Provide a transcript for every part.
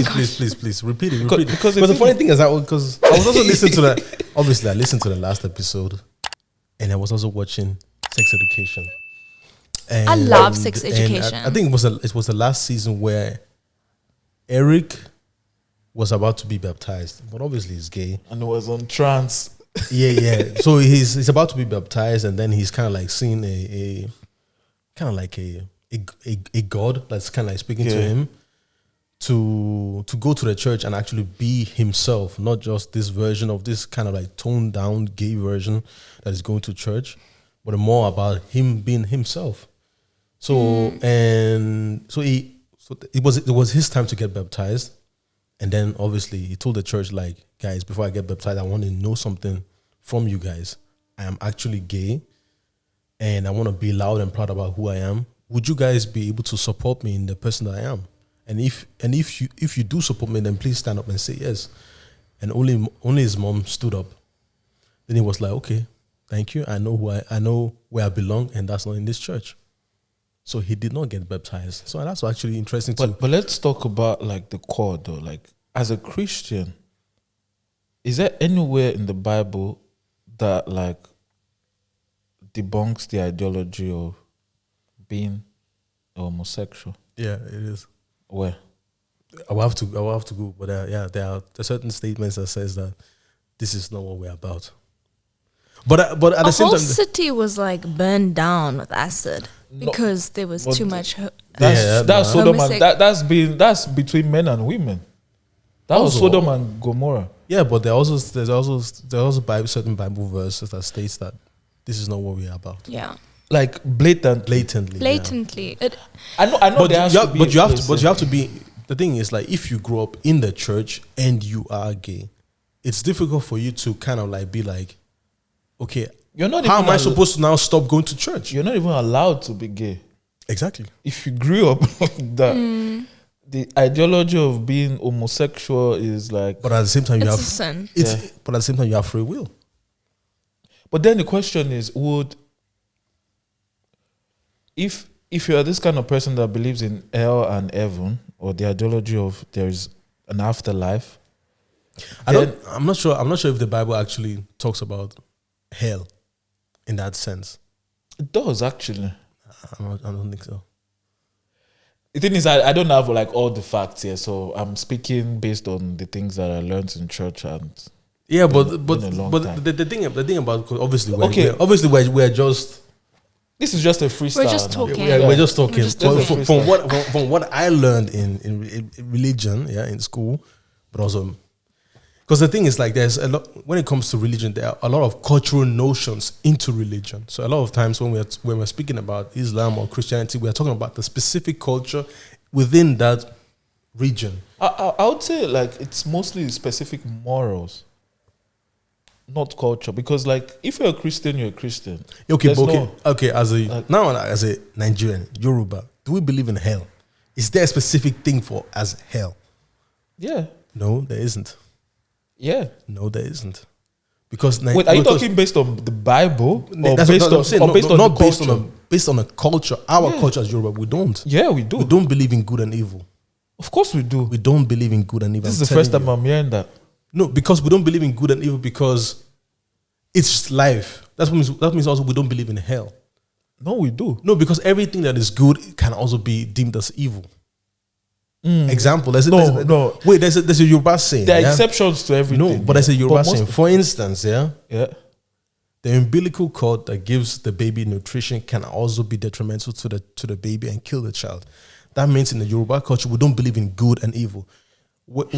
please. Repeat it. Because But the funny thing is that because I was also listening to that. Obviously, I listened to the last episode, and I was also watching Sex Education. And, I love Sex Education. I think it was the last season where Eric was about to be baptized, but obviously he's gay, and it was on trance. Yeah. So he's about to be baptized, and then he's kind of like seeing a kind of like a god that's kind of like speaking to him to go to the church and actually be himself, not just this version of this kind of like toned down gay version that is going to church, but more about him being himself. So it was his time to get baptized, and then obviously he told the church, like, guys, before I get baptized, I want to know something from you guys. I am actually gay, and I want to be loud and proud about who I am. Would you guys be able to support me in the person that I am? And if you do support me, then please stand up and say yes. And only his mom stood up. Then he was like, okay, thank you. I know where I belong, and that's not in this church. So he did not get baptized. So that's actually interesting too. But let's talk about like the core though. Like, as a Christian, is there anywhere in the Bible that like debunks the ideology of being homosexual? Yeah, it is. Where? I will have to go, but there are certain statements that says that this is not what we're about. But at the same time, the whole city was like burned down with acid because there was too much. That's Sodom and that's between men and women. That was Sodom and Gomorrah. Yeah, but there's also certain Bible verses that states that this is not what we are about. Yeah. Like blatantly. Yeah. I know. But you have to be. The thing is, like, if you grow up in the church and you are gay, it's difficult for you to kind of like be like, okay, how am I supposed to now stop going to church? You're not even allowed to be gay. Exactly. If you grew up that the ideology of being homosexual is like, but at the same time you have sin. But at the same time you have free will. But then the question is, if you are this kind of person that believes in hell and heaven, or the ideology of there is an afterlife, I'm not sure if the Bible actually talks about hell in that sense. It does actually. I don't think so. The thing is, I don't have like all the facts here, so I'm speaking based on the things that I learned in church and the thing about, obviously we're just. This is just a freestyle. We're just talking. We're just talking. From what I learned in religion, in school, but also because the thing is, like, there's a lot when it comes to religion. There are a lot of cultural notions into religion. So a lot of times when we're speaking about Islam or Christianity, we are talking about the specific culture within that region. I would say like it's mostly specific morals, not culture. Because like if you're a Christian, you're a Christian. Okay. As a Nigerian, Yoruba, do we believe in hell? Is there a specific thing for as hell? Yeah. No, there isn't. Yeah. No, there isn't. Because wait, are you talking based on the Bible or based on based on a culture? Our Yeah. culture as Yoruba, we don't. Yeah, we do. We don't believe in good and evil. Of course we do. We don't believe in good and evil. This is the first time I'm hearing that. No, because we don't believe in good and evil because it's just life. That means also we don't believe in hell. No, we do. No, because everything that is good can also be deemed as evil. Example, there's a Yoruba saying. There are exceptions to everything. No, but there's a Yoruba saying. For instance, yeah, the umbilical cord that gives the baby nutrition can also be detrimental to the baby and kill the child. That means in the Yoruba culture we don't believe in good and evil. When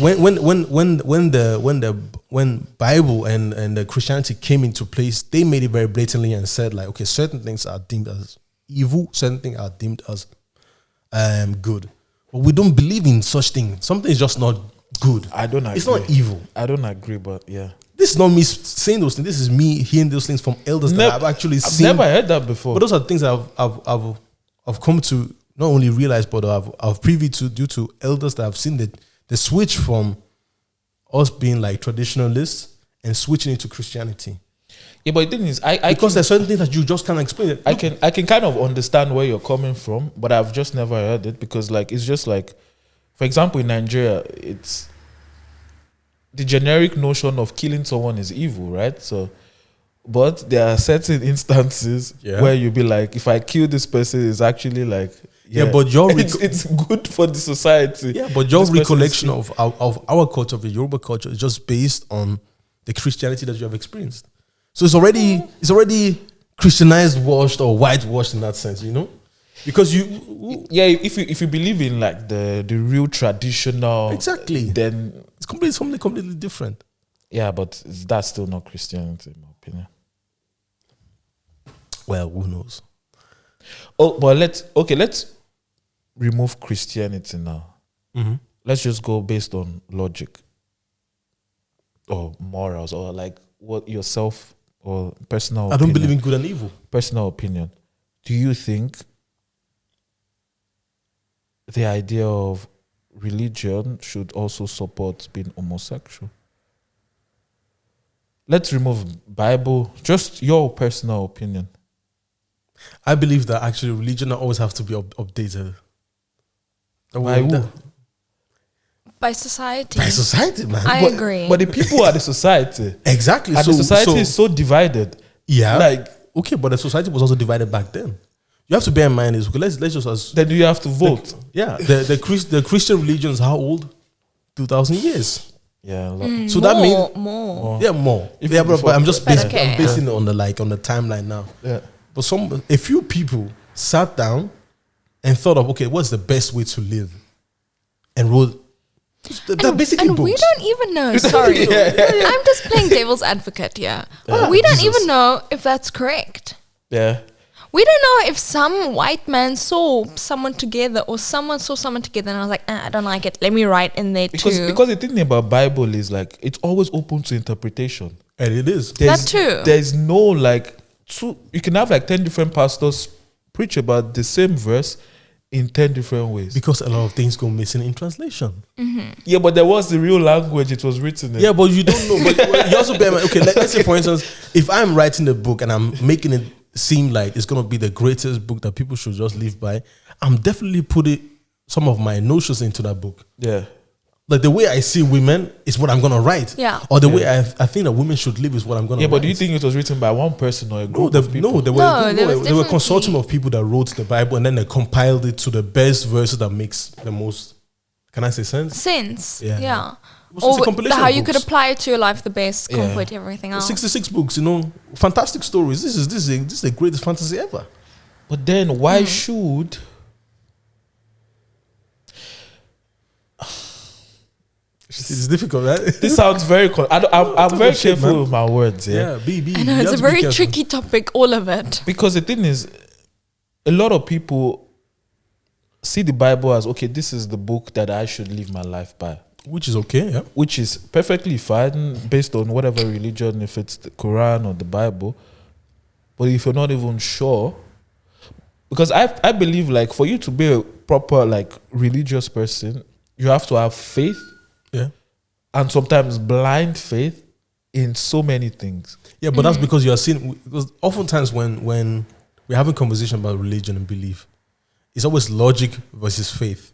Bible and the Christianity came into place, they made it very blatantly and said like, okay, certain things are deemed as evil, certain things are deemed as good. But we don't believe in such things. Something is just not good. I don't agree. It's not evil. I don't agree, but yeah. This is not me saying those things. This is me hearing those things from elders that I've actually seen. I've never heard that before. But those are things I've come to not only realize, but I've privy to due to elders that I've seen the switch from us being like traditionalists and switching into Christianity. Yeah, but the thing is, because there's certain things that you just can't explain it. I can kind of understand where you're coming from, but I've just never heard it because like it's just like For example, in Nigeria, it's the generic notion of killing someone is evil, right? So, but there are certain instances where you'll be like, if I kill this person, it's actually like, but your it's good for the society. Yeah, but your recollection of our culture, of the Yoruba culture, is just based on the Christianity that you have experienced. So it's already Christianized, washed, or whitewashed in that sense, you know? Because if you believe in like the real traditional, exactly, then it's something completely different. Yeah, but that's still not Christianity, in my opinion. Well, who knows? Oh, but let's remove Christianity now. Mm-hmm. Let's just go based on logic or morals or like what yourself or personal. I don't believe in good and evil. Personal opinion. Do you think the idea of religion should also support being homosexual? Let's remove Bible, just your personal opinion. I believe that actually religion always have to be updated. By who? By society. By society, man. I agree. But the people are the society. Exactly. And the society is so divided. Yeah. Like, okay, but the society was also divided back then. You have to bear in mind is, okay, let's just... Then you have to vote. The Christian religion is how old? 2,000 years. Yeah, a lot. So that means... More. Yeah, more. But I'm just basing it on the timeline now. Yeah. But a few people sat down and thought of, okay, what's the best way to live? And wrote... They're basically and books. we don't even know. Sorry. I'm just playing devil's advocate here. We don't even know if that's correct. Yeah. We don't know if some white man saw someone together or someone saw someone together and I was like, I don't like it. Let me write in there too. Because the thing about Bible is like, it's always open to interpretation. And it is. That's true. There's no like, you can have like 10 different pastors preach about the same verse in 10 different ways. Because a lot of things go missing in translation. Mm-hmm. Yeah, but there was the real language it was written in. Yeah, but you don't know. But you also bear in mind, okay, let's say for instance, if I'm writing a book and I'm making it seem like it's going to be the greatest book that people should just live by, I'm definitely putting some of my notions into that book. Yeah. Like the way I see women is what I'm going to write. Yeah. Or the way I think that women should live is what I'm going to write. Yeah, but do you think it was written by one person or a group of people? No, there were a consortium of people that wrote the Bible and then they compiled it to the best verses that makes the most, can I say sense? Sense. Yeah. Or how you could apply it to your life the best compared to everything else. 66 books, fantastic stories. This is the greatest fantasy ever. But then why should... It's difficult, right? This sounds very... I'm very careful with my words. Yeah, I know, it's a very tricky topic, all of it. Because the thing is, a lot of people see the Bible as, okay, this is the book that I should live my life by. Which is okay, yeah. Which is perfectly fine based on whatever religion, if it's the Quran or the Bible. But if you're not even sure... Because I believe, like, for you to be a proper, like, religious person, you have to have faith. Yeah. And sometimes blind faith in so many things. Yeah, but that's because you are seeing... Because oftentimes when we're having conversation about religion and belief, it's always logic versus faith.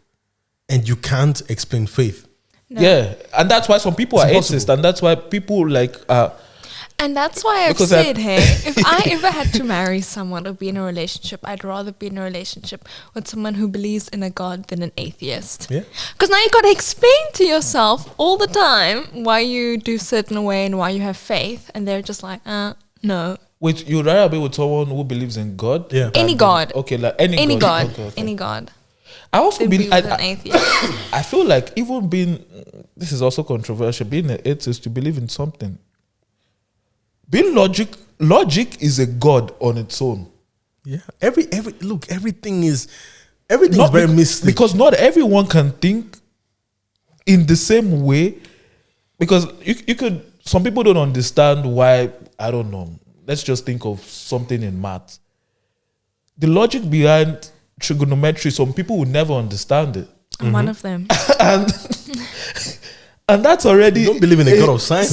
And you can't explain faith. No. Yeah, and that's why some people are atheists, and that's why people like... and that's why I've said, hey, if I ever had to marry someone or be in a relationship, I'd rather be in a relationship with someone who believes in a God than an atheist. Yeah. Because now you got to explain to yourself all the time why you do certain way and why you have faith, and they're just like, no. Wait, you'd rather be with someone who believes in God? Yeah. Any God. Okay, like any God. Okay. Any God. I also believe an atheist. I feel like even being, this is also controversial, being an atheist, to believe in something. Being logic is a God on its own. Yeah. Everything is very mystic. Because not everyone can think in the same way. Because you could, some people don't understand why, I don't know, let's just think of something in math. The logic behind trigonometry, some people would never understand it. I'm one of them. and that's already... You don't believe in a God of science.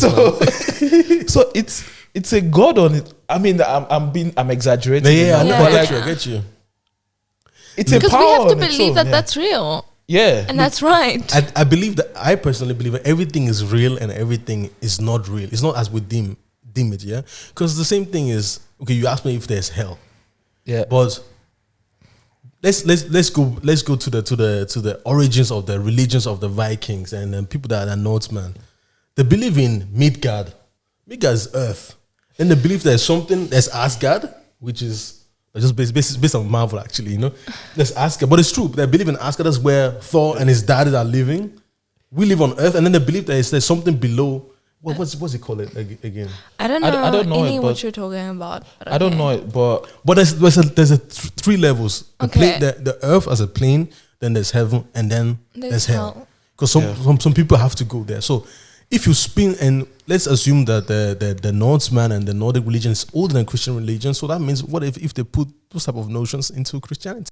So it's a God on it. I mean, I'm exaggerating. I get you. It's a power. Because we have to believe that that's real. Yeah. And that's right. I believe that, I personally believe that everything is real and everything is not real. It's not as we deem it, yeah? Because the same thing is, okay, you asked me if there's hell. Yeah. But let's go to the origins of the religions of the Vikings and people that are Norsemen. They believe in Midgard. Midgard is Earth. Then they believe there's something, there's Asgard, which is just based on Marvel, actually, you know. There's Asgard, but it's true. They believe in Asgard. That's where Thor and his dad are living. We live on Earth, and then they believe there's something below. What's it called again? I don't know. I don't know any it, what you're talking about. But I don't know it, but there's three levels. Okay. The Earth as a plane, then there's heaven, and then there's hell. Because some people have to go there. So if you spin, and let's assume that the Norseman and the Nordic religion is older than Christian religion, so that means what if they put those type of notions into Christianity?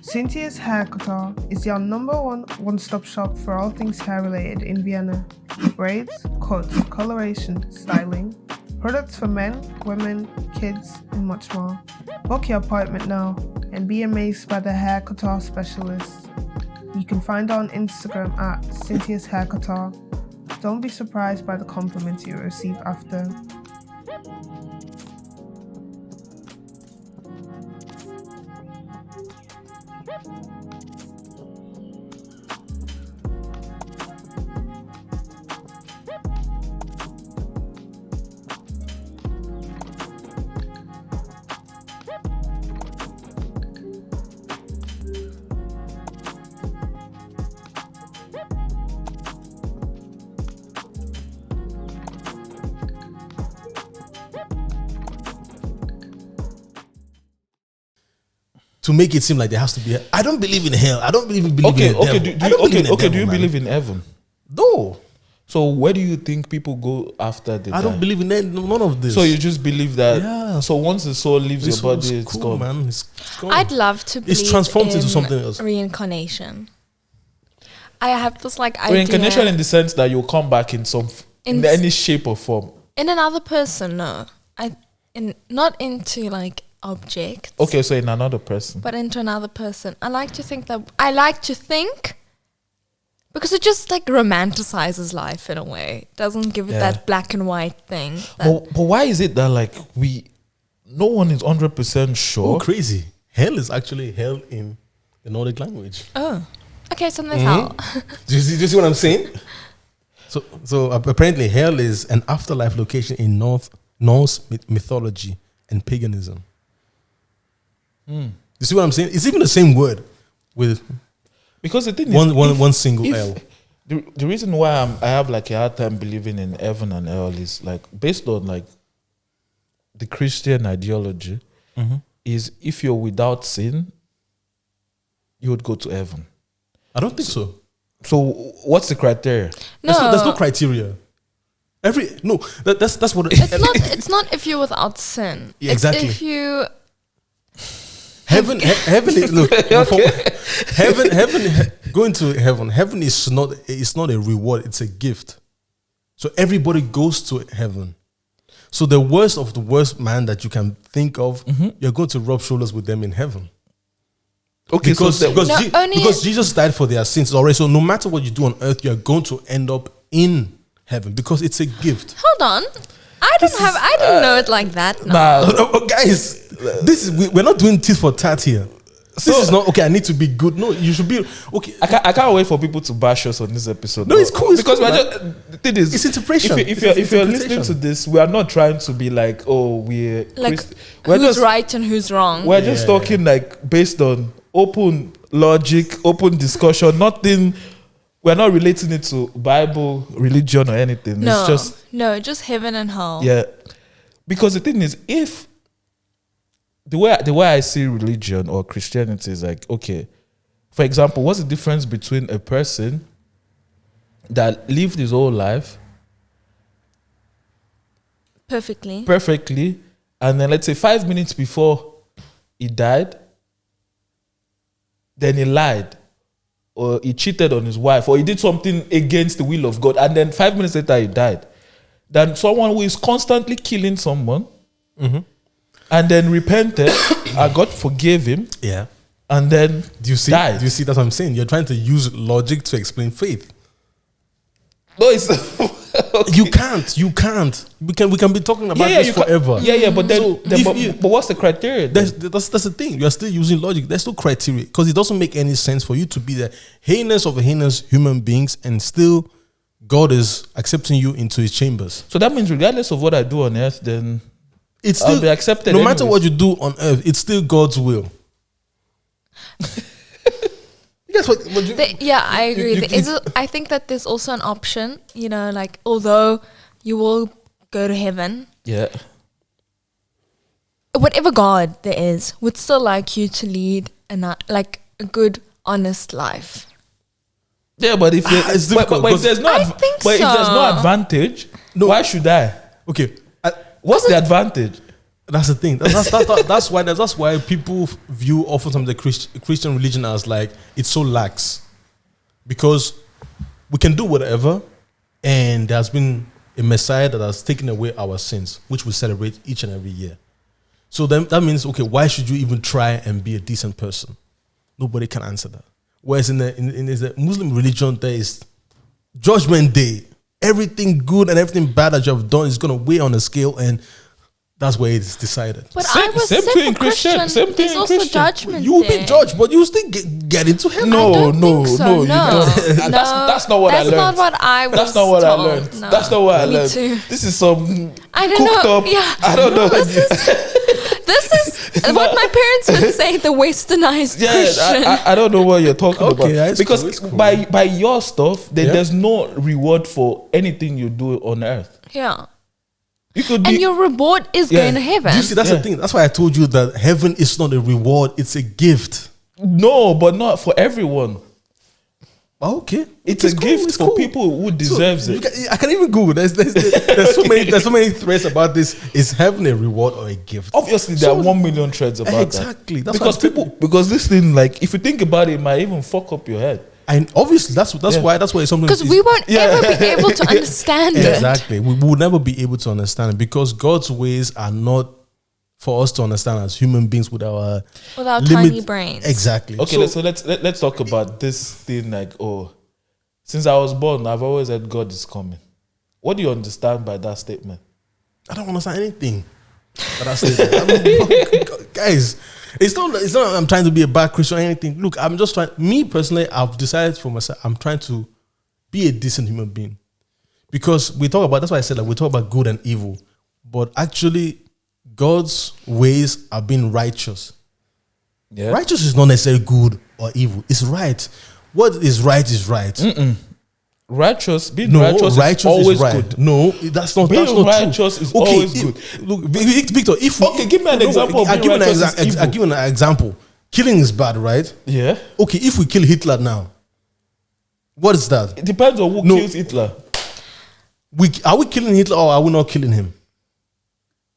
Cynthias Hair is your number one-stop shop for all things hair related in Vienna. Braids, cuts, coloration, styling, products for men, women, kids, and much more. Book your appointment now and be amazed by the hair couture specialists. You can find her on Instagram at Cynthias Hair. Don't be surprised by the compliments you receive after. To make it seem like there has to be I don't believe in hell. I don't believe in the devil. Do you believe in heaven? No. So where do you think people go after they die? I don't believe in none of this. So you just believe that? Yeah. So once the soul leaves This your body, was it's cool, gone. man. It's gone. I'd love to believe It's transformed in into something else. reincarnation. I have this idea. Reincarnation in the sense that you'll come back in in any shape or form. In another person, no. Not into objects. Okay, so in another person. But into another person. I like to think because it just romanticizes life in a way. It doesn't give it that black and white thing. But why is it that no one is 100% sure? Oh, crazy. Hell is actually hell in the Nordic language. Oh. Okay, so there's hell. Do you see what I'm saying? So apparently hell is an afterlife location in Norse mythology and paganism. You see what I'm saying? It's even the same word with because the thing is one single L. The reason why I have a hard time believing in heaven and hell is based on the Christian ideology is if you're without sin, you would go to heaven. I don't think so. So what's the criteria? No, there's no criteria. That's what it's not if you're without sin. Yeah, exactly. It's if you heaven is, look, heaven going to heaven is not a reward, it's a gift. So everybody goes to heaven. So the worst of the worst man that you can think of, you're going to rub shoulders with them in heaven. Okay, because Jesus died for their sins already. So no matter what you do on earth, you're going to end up in heaven because it's a gift. Hold on. I didn't know it like that. No. Guys, we're not doing tit for tat here. This is not okay. I need to be good. No, you should be okay. I can't wait for people to bash us on this episode. No, it's cool. Because cool, the thing is, it's interpretation. If you're listening to this, we are not trying to be we're who's just, right and who's wrong. We're just talking based on open logic, open discussion. Nothing. We're not relating it to Bible, religion, or anything. No, it's just heaven and hell. Yeah, because the thing is, if the way I see religion or Christianity is okay, for example, what's the difference between a person that lived his whole life perfectly, and then let's say 5 minutes before he died, then he lied, or he cheated on his wife, or he did something against the will of God, and then 5 minutes later he died, than someone who is constantly killing someone, and then repented, and God forgave him, Yeah. and then Do you see? died. Do you see? That's what I'm saying. You're trying to use logic to explain faith. No, it's okay. You can't. We can be talking about this forever. But then, So but what's the criteria? Then? That's the thing. You are still using logic. There's no criteria because it doesn't make any sense for you to be the heinous of heinous human beings and still God is accepting you into His chambers. So that means regardless of what I do on earth, then It's still I'll be accepted. No matter anyways. what you do on earth, it's still God's will. Guess what? I agree. I think that there's also an option, like although you will go to heaven, Yeah. whatever God there is would still like you to lead a good, honest life. Yeah, but if it's difficult but if there's no I think if there's no so. advantage, why should I? Okay, What's the advantage? that's the thing. That's why people view often the Christian religion as like it's so lax, because we can do whatever, and there's been a Messiah that has taken away our sins, which we celebrate each and every year. So then that means, okay, why should you even try and be a decent person? Nobody can answer that. Whereas in the Muslim religion, there is Judgment Day. Everything good and everything bad that you have done is going to weigh on a scale, and that's where it's decided. But Same- I was same said thing in for Christian- Christian, same thing there's in also Christian. judgment. You will be there. judged, but you still get into heaven. I No, don't no, think so. no, you No. don't. No. That's not what I That's learned. not what I was That's not what I told. learned. No. That's not what I Me learned. too. This is some I don't cooked know. up. Yeah. I don't know. This is what my parents would say, the westernized Christian. I don't know what you're talking Okay, about. that's Because cool, it's cool. by your stuff, then Yeah. there's no reward for anything you do on earth. Yeah. You could be And your reward is Yeah. going to heaven. You see, that's the thing. That's why I told you that heaven is not a reward; it's a gift. no, but not for everyone. Okay, It's a gift it's for people who deserves it. I can even Google. There's so many threads about this. Is heaven a reward or a gift? Obviously, there are 1 million threads about Exactly. that. That's Because because this thing, like, if you think about it might even fuck up your head. And obviously, that's Yeah. why it's something. Because we won't ever be able to understand it. Exactly. We will never be able to understand it because God's ways are not for us to understand as human beings with our tiny brains. Exactly. Okay, so let's talk about this thing. Like, since I was born, I've always said God is coming. What do you understand by that statement? I don't understand anything. But that's it. Guys, it's not I'm trying to be a bad Christian or anything. Look, I'm just trying. Me personally, I've decided for myself, I'm trying to be a decent human being. Because that's why I said that we talk about good and evil. But actually, God's ways are being righteous. Yeah. Righteous is not necessarily good or evil. It's right. What is right is right. Being righteous is always right. good. No, that's not. Being that's not righteous true. is always good. Look, Victor. If give me an example of I'll being righteous is I'll evil. give you an example. Killing is bad, right? Yeah. Okay, if we kill Hitler now, what is that? It depends on who kills Hitler. Are we killing Hitler or are we not killing him?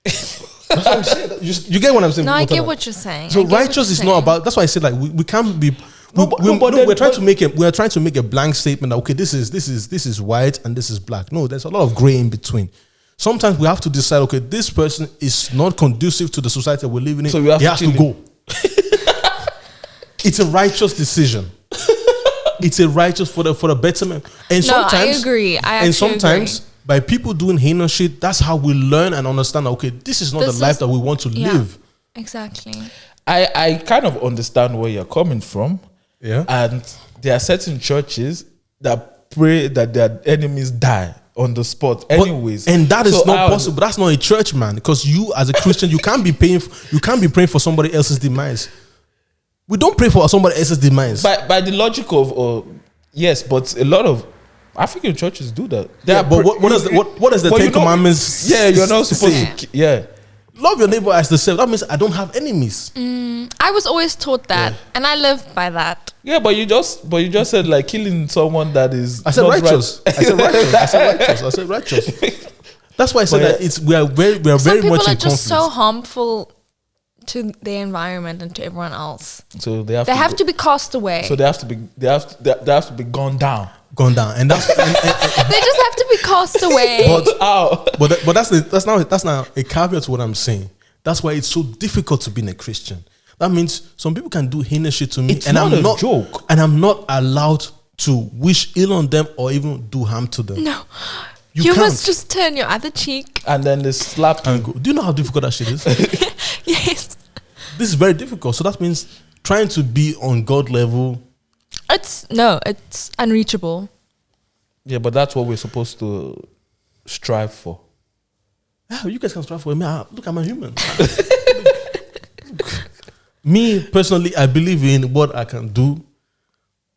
That's what I'm saying. You get what I'm saying? No, I get what you're saying. So I get what righteous you're is saying. not about. That's why I said like we can't be. We're trying to make a blank statement that okay, this is white and this is black. No, there's a lot of gray in between. Sometimes we have to decide. Okay, this person is not conducive to the society we're living in. So we have he to has kill to go. It's a righteous decision. It's a righteous for the betterment. And sometimes I agree. And sometimes by people doing heinous shit, that's how we learn and understand. Okay, this is not the life that we want to live. Exactly. I kind of understand where you're coming from. Yeah. And there are certain churches that pray that their enemies die on the spot anyways. And that is not possible. That's not a church, man. Because you as a Christian, you can't be praying for somebody else's demise. We don't pray for somebody else's demise. By the logic of yes, but a lot of African churches do that. But what does the Ten Commandments? Yeah, you're not supposed to. Yeah. Love your neighbor as yourself. That means I don't have enemies. I was always taught that, and I lived by that. Yeah, but you just said like killing someone that is. I said righteous. I said righteous. That's why I said that we are very Some people much are in just conflict. so harmful to the environment and to everyone else. So they have to be cast away. So they have to be gone down. Gone down, and that's they just have to be cast away. but that's now a caveat to what I'm saying. That's why it's so difficult to be a Christian. That means some people can do heinous shit to me, It's not a joke. and I'm not allowed to wish ill on them or even do harm to them. No. You You can't. must just turn your other cheek. And then they slap And go. Do you know how difficult that shit is? Yes. This is very difficult. So that means trying to be on God level. It's unreachable. Yeah, but that's what we're supposed to strive for. Yeah, you guys can strive for me. Look, I'm a human. Me personally, I believe in what I can do.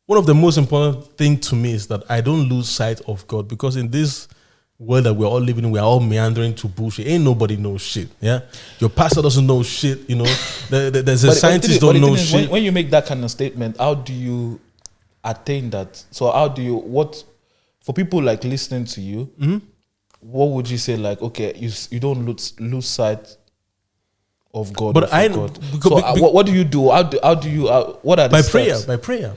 One of the most important things to me is that I don't lose sight of God, because in this world that we're all living in, we're all meandering to bullshit. Ain't nobody knows shit. Yeah, your pastor doesn't know shit. You know, there's a scientist don't know shit. When you make that kind of statement, how do you attain that? So how do you, what, for people like listening to you, what would you say? Like, okay, you don't lose sight of God. But God. So what do you do? How do you? What are the steps? By prayer.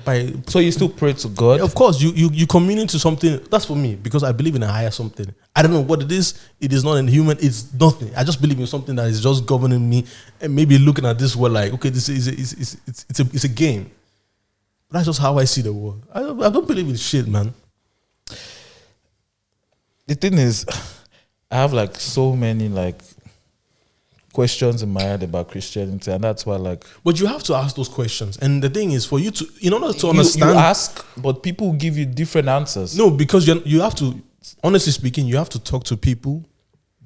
So you still pray to God? Of course, you communing to something. That's for me, because I believe in a higher something. I don't know what it is. It is not inhuman. It's nothing. I just believe in something that is just governing me, and maybe looking at this world like, okay, this is it's a game. But that's just how I see the world. I don't believe in shit, man. The thing is, I have like so many like questions in my head about Christianity, and that's why like. But you have to ask those questions, and the thing is, for you to, in order to understand, you ask, but people give you different answers. No, because you have to, honestly speaking, you have to talk to people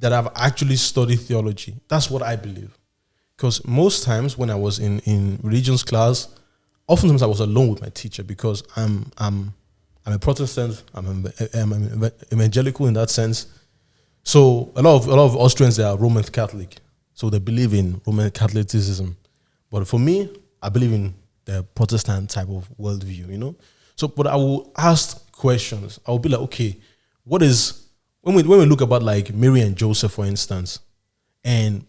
that have actually studied theology. That's what I believe. Because most times when I was in religions class, oftentimes I was alone with my teacher, because I'm a Protestant, I'm evangelical in that sense. So a lot of Austrians, they are Roman Catholic. So they believe in Roman Catholicism. But for me, I believe in the Protestant type of worldview, you know? So, but I will ask questions. I will be like, okay, what is, when we look about like Mary and Joseph, for instance, and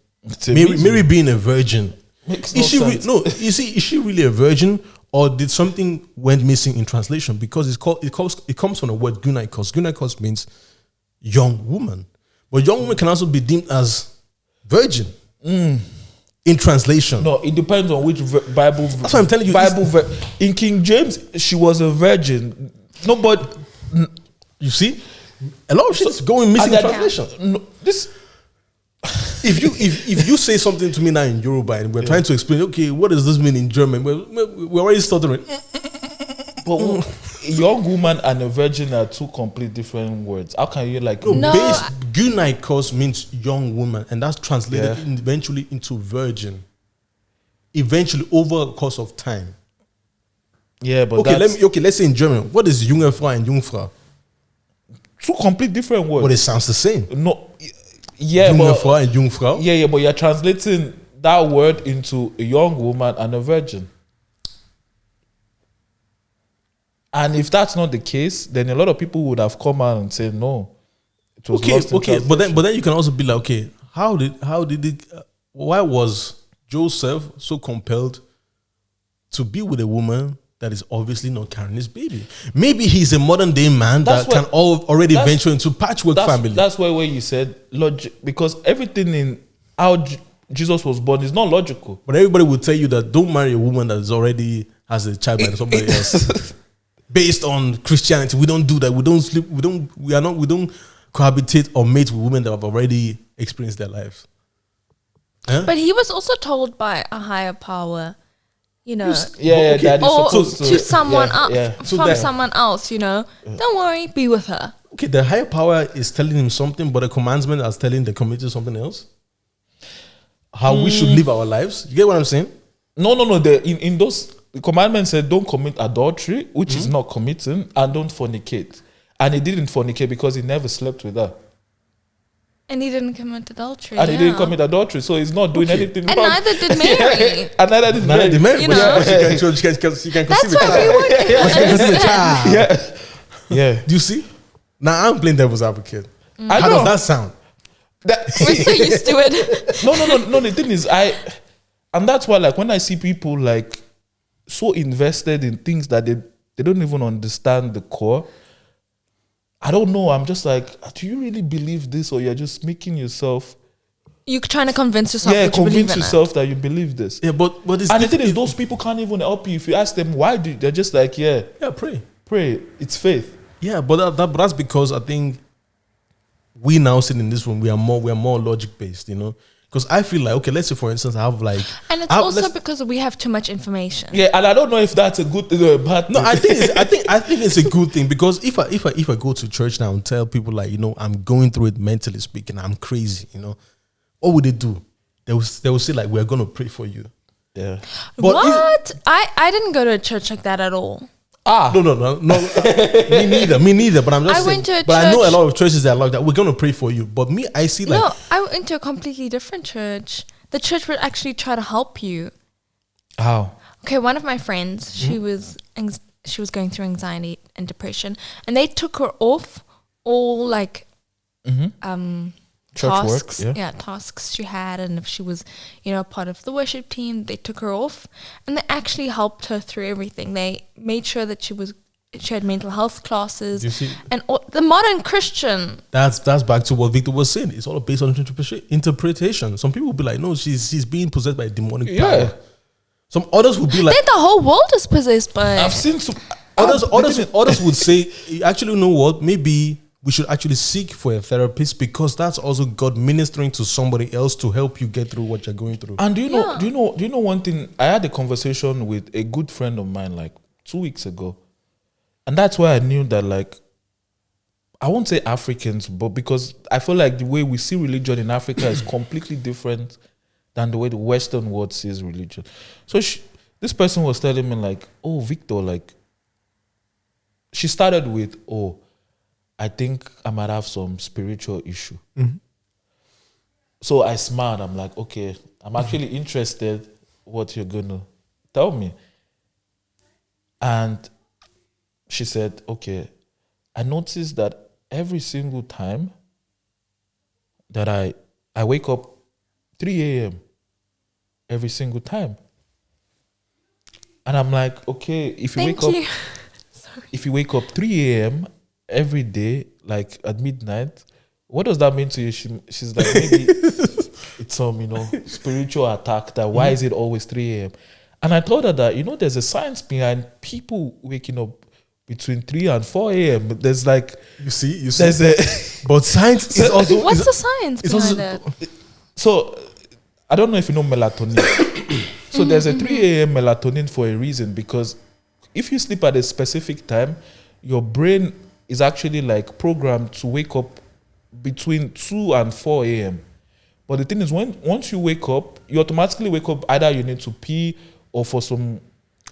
Mary being a virgin, makes is no sense. Is she really a virgin, or did something went missing in translation? Because it comes from the word gynaikos. Gynaikos means young woman. But young woman can also be deemed as virgin in translation. No, it depends on which Bible. That's what I'm telling you. In King James, she was a virgin. No, but you see, a lot of shit is going missing in translation. No, this. If you say something to me now in Yoruba and we're trying to explain, okay, what does this mean in German? We're already stuttering. But a young woman and a virgin are two complete different words. How can you like? No. Gynaikos means young woman, and that's translated eventually into virgin. Eventually, over a course of time. Yeah, but let's say in German, what is Jungfrau and Jungfrau? Two complete different words. But it sounds the same. No, yeah, Jungfrau and Jungfrau. Yeah, but you're translating that word into a young woman and a virgin. And if that's not the case, then a lot of people would have come out and said no. It was lost in translation. but then you can also be like, okay, why was Joseph so compelled to be with a woman that is obviously not carrying his baby? Maybe he's a modern day man that can already venture into patchwork family. That's where you said logic, because everything in how Jesus was born is not logical. But everybody will tell you that don't marry a woman that is already has a child by somebody else. Based on Christianity, we don't do that. We don't sleep. We don't cohabitate or mate with women that have already experienced their lives. Huh? But he was also told by a higher power, you know, that is or supposed to someone else, So someone else, you know. Don't worry, be with her. Okay, the higher power is telling him something, but the commandment is telling the community something else. How we should live our lives. You get what I'm saying? No. In those. The commandment said don't commit adultery, which is not committing, and don't fornicate. And he didn't fornicate because he never slept with her. And he didn't commit adultery. And he didn't commit adultery, so he's not doing anything and wrong. neither did Mary. And neither did Mary. You know? She can That's conceive a why we child. would. Yeah. Do you see? Now I'm playing devil's advocate. I How know. does that sound? We're so used to it. No. The thing is, and that's why, like, when I see people like so invested in things that they don't even understand the core. I don't know. I'm just like, do you really believe this, or you're just making yourself You're trying to convince yourself. Yeah, that you believe convince in yourself that you believe this. Yeah, but it's And the thing is, those people can't even help you if you ask them why. They're just like, pray. It's faith. Yeah, but that's because I think we now sit in this room. We are more logic based, you know. Because I feel like, okay, let's say for instance, I have like, and it's also because we have too much information. Yeah, and I don't know if that's a good thing or a bad thing. No, I think it's a good thing, because if I go to church now and tell people like, you know, I'm going through it mentally speaking, I'm crazy, you know, what would they do? They will say like, we're gonna pray for you. Yeah. But what? I didn't go to a church like that at all. No. Me neither. But I'm just saying. Went to a but I know a church. lot of churches that are like that. We're gonna pray for you. But me, I see like, No, I went to a completely different church. The church would actually try to help you. How? Okay, one of my friends, she was going through anxiety and depression, and they took her off all like Church tasks, work, yeah. tasks she had, and if she was, you know, part of the worship team, they took her off, and they actually helped her through everything. They made sure that she had mental health classes, You see? and the modern Christian. that's back to what Victor was saying. It's all based on interpretation. Some people will be like, no, she's being possessed by a demonic power. Some others will be like, Then the whole world is possessed by. I've seen some others would say, you actually know what? Maybe we should actually seek for a therapist, because that's also God ministering to somebody else to help you get through what you're going through. And do you know one thing? I had a conversation with a good friend of mine like 2 weeks ago. And that's why I knew that, like, I won't say Africans, but because I feel like the way we see religion in Africa is completely different than the way the Western world sees religion. So this person was telling me like, oh, Victor, like, she started with, oh, I think I might have some spiritual issue. Mm-hmm. So I smiled. I'm like, okay, I'm actually interested what you're going to tell me. And she said, okay, I noticed that every single time that I wake up 3 a.m. every single time. And I'm like, okay, if you wake up 3 a.m. every day, like at midnight, what does that mean to you? She's like, maybe it's some, you know, spiritual attack. That why is it always 3 a.m.? And I told her that, you know, there's a science behind people waking up between 3 and 4 a.m. There's like, you see, there's a but science is also. What's the science behind it? So I don't know if you know melatonin. So there's a 3 a.m. melatonin for a reason, because if you sleep at a specific time, your brain is actually like programmed to wake up between 2 and 4 a.m. But the thing is, once you wake up, you automatically wake up, either you need to pee or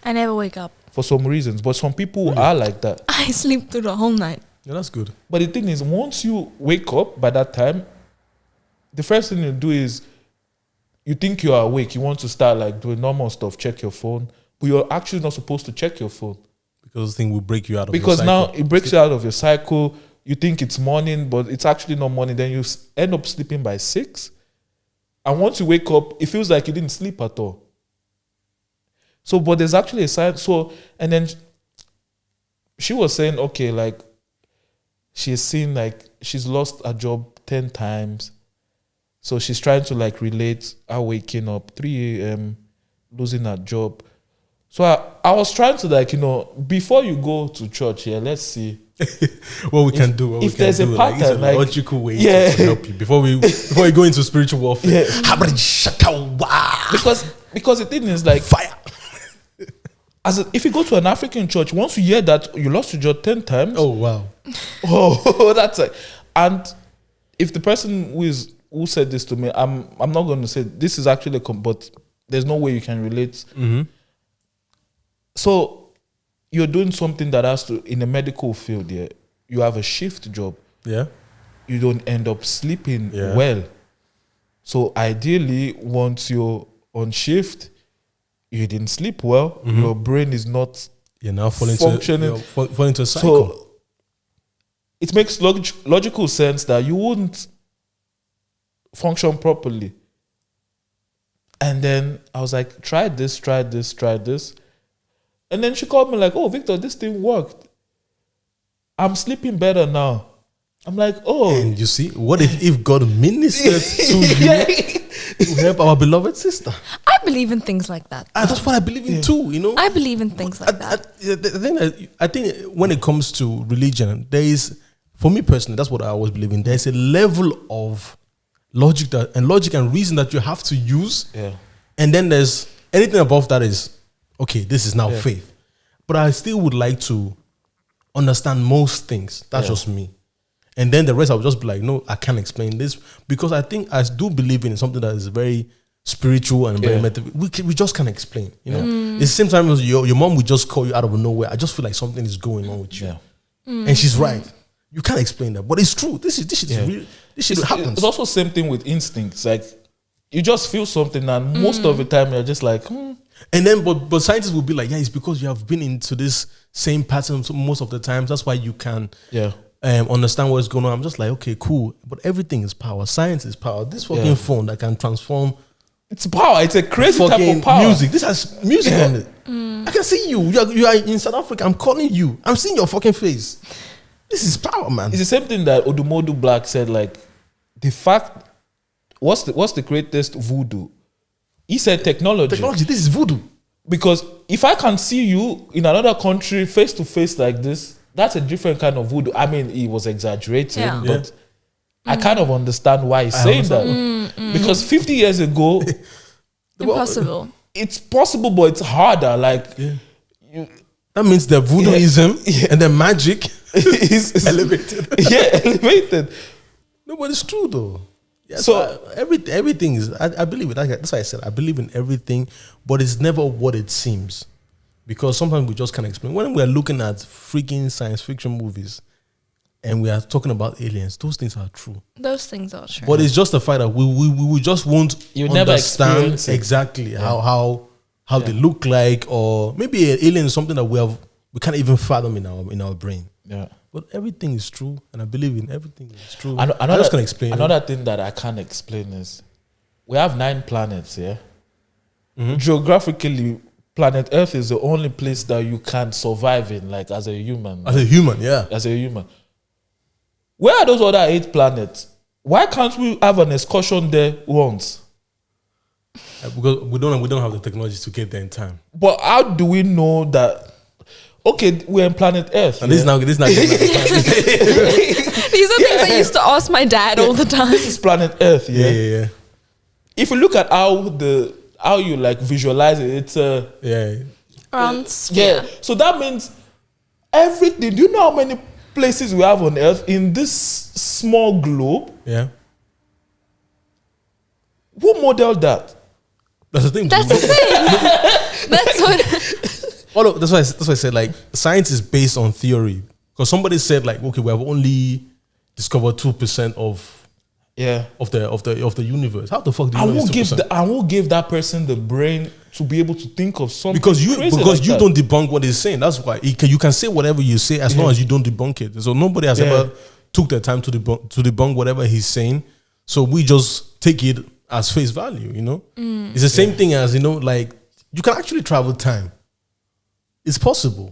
I never wake up. for some reasons. But some people are like that. I sleep through the whole night. Yeah, that's good. But the thing is, once you wake up by that time, the first thing you do is you think you are awake. You want to start like doing normal stuff, check your phone, but you're actually not supposed to check your phone. Because this thing will break you out of Because your now cycle. it breaks you out of your cycle. You think it's morning, but it's actually not morning. Then you end up sleeping by 6. And once you wake up, it feels like you didn't sleep at all. So, but there's actually a sign. So, and then she was saying, okay, like, she's seen, like, she's lost a job 10 times. So she's trying to, like, relate her waking up 3 a.m., losing her job. So I was trying to, like, you know, before you go to church here, let's see what we can do. If there's a pattern, it's a like, logical way yeah. to help you before we go into spiritual warfare. Because the thing is, like, Fire. if you go to an African church, once you hear that you lost your job 10 times, Oh wow. oh, that's it. And if the person who said this to me, I'm not going to say this is actually but there's no way you can relate. Mm-hmm. So you're doing something that has to, in the medical field, yeah, you have a shift job. Yeah. You don't end up sleeping Yeah. well. So ideally, once you're on shift, you didn't sleep well. Mm-hmm. Your brain is not You're now falling functioning. into a cycle. So it makes logical sense that you wouldn't function properly. And then I was like, try this. And then she called me like, oh, Victor, this thing worked. I'm sleeping better now. I'm like, oh. And you see, what if God ministered to you to help our beloved sister. I believe in things like that. That's what I believe in too, you know. I believe in things like that. I think when it comes to religion, there is, for me personally, that's what I always believe in. There's a level of logic and reason that you have to use. Yeah. And then there's anything above that is, okay, this is now faith. But I still would like to understand most things. That's just me. And then the rest, I would just be like, no, I can't explain this. Because I think I do believe in something that is very spiritual and very we just can't explain. You know, it's the same time as your mom would just call you out of nowhere. I just feel like something is going on with you. Yeah. And she's right. You can't explain that. But it's true. This is real. This shit happens. It's also the same thing with instincts. Like, you just feel something, and most of the time you're just like, And then, but scientists will be like, yeah, it's because you have been into this same pattern most of the times. That's why you can understand what's going on. I'm just like, okay, cool. But everything is power. Science is power. This fucking phone that can transform. It's power. It's a crazy type of power. Music. This has music on it. I can see you. You are in South Africa. I'm calling you. I'm seeing your fucking face. This is power, man. It's the same thing that Odumodu Black said. Like, the fact, what's the greatest voodoo? He said technology. This is voodoo. Because if I can see you in another country face to face like this, that's a different kind of voodoo. I mean, he was exaggerating, but I kind of understand why he's saying that. Because 50 years ago, Impossible. It's possible, but it's harder. Like, that means the voodooism and the magic is elevated. Elevated. No, but it's true though. Yeah, so everything is. I believe it. That's why I said I believe in everything, but it's never what it seems. Because sometimes we just can't explain. When we are looking at freaking science fiction movies, and we are talking about aliens, those things are true. Those things are true. But it's just the fact that we just won't understand exactly how they look like, or maybe an alien is something that we can't even fathom in our brain. Yeah. But everything is true, and I believe in everything is true. I just can't explain. Another thing that I can't explain is we have 9 planets. Yeah. Geographically, planet Earth is the only place that you can survive in, like as a human. As a human, yeah. As a human. Where are those other 8 planets? Why can't we have an excursion there once? Because we don't have the technology to get there in time. But how do we know that? Okay, we're on planet Earth. And this is not These are things I used to ask my dad all the time. This is planet Earth, yeah. If you look at how you like visualize it, it's around sphere. Yeah. So that means everything. Do you know how many places we have on Earth in this small globe? Yeah. Who modeled that? That's the thing. That's the thing. That's what. That's why I said like science is based on theory. Because somebody said like, okay, we have only discovered 2% of the universe. How the fuck do you know? I won't give that person the brain to be able to think of something because you don't debunk what he's saying. That's why you can say whatever you say as long as you don't debunk it. So nobody has ever took the time to debunk whatever he's saying. So we just take it as face value. You know, it's the same thing as like you can actually travel time. It's possible.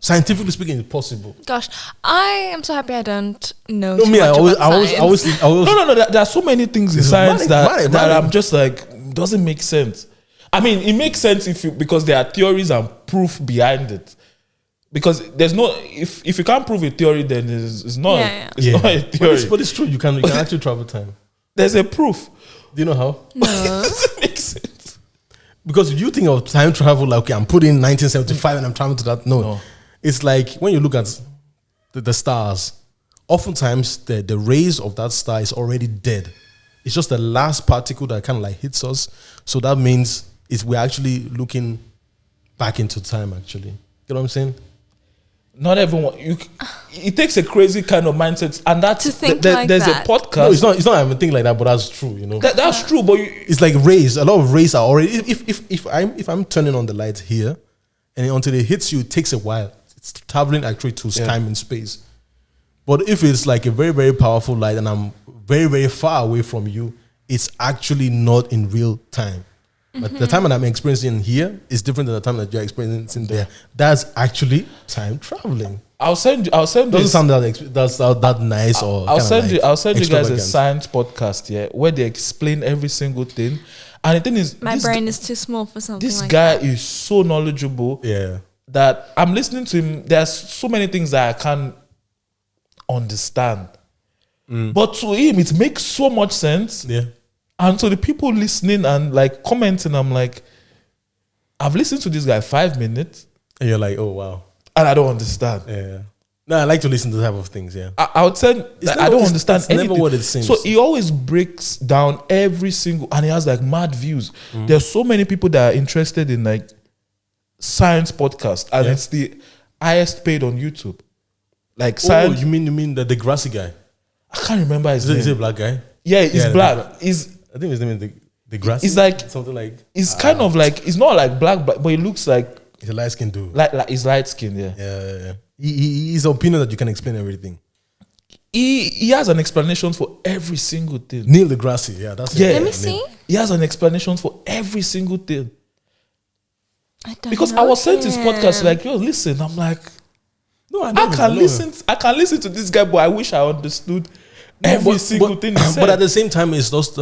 Scientifically speaking, it's possible. Gosh, I am so happy I don't know. No, me, I always. No. There are so many things in science that I'm just like doesn't make sense. I mean, it makes sense because there are theories and proof behind it. Because there's no if you can't prove a theory, then it's not not a theory. But it's true. You can actually travel time. There's a proof. Do you know how? No. It doesn't make sense. Because you think of time travel like, okay, I'm putting 1975 and I'm traveling to that. No. It's like when you look at the stars, oftentimes the rays of that star is already dead. It's just the last particle that kind of like hits us. So that means we're actually looking back into time, actually. You know what I'm saying? Not everyone. It takes a crazy kind of mindset, and that's to think like there's that. A podcast. No, it's not even think like that, but that's true. You know, that's true. But it's like rays. A lot of rays are already. If I'm turning on the light here, and until it hits you, it takes a while. It's traveling actually to time and space. But if it's like a very, very powerful light and I'm very, very far away from you, it's actually not in real time. But the time that I'm experiencing here is different than the time that you're experiencing there. That's actually time traveling. I'll send Doesn't this. sound that nice or I'll send you guys a extravagant. science podcast, where they explain every single thing. And the thing is, My brain is too small for something this like guy that. is so knowledgeable that I'm listening to him. There's so many things that I can't understand. But to him, it makes so much sense. Yeah. And so the people listening and like commenting, I'm like, I've listened to this guy 5 minutes And you're like, oh wow. and I don't understand. Yeah. No, I like to listen to that type of things, yeah. I would say I don't understand it's anything. never what it seems. So he always breaks down every single, and he has like mad views. There's so many people that are interested in like science podcast, and it's the highest paid on YouTube. Like science. Oh, you mean the grassy guy? I can't remember his name. Is it a black guy? Yeah, he's Yeah, black. He's I think his name is the grassy. It's like something like he's kind of like he's not like black, but he looks like he's a light skinned dude. like he's light skinned. Yeah. Yeah. He's opinion that you can explain everything. He has an explanation for every single thing. Neil deGrasse, yeah, that's Yeah. it. Let me Neil. see. He has an explanation for every single thing. I don't Because know I was sent his him. podcast like, yo, listen. I'm like, No, I I can listen to this guy, but I wish I understood every single thing he said. But at the same time, it's those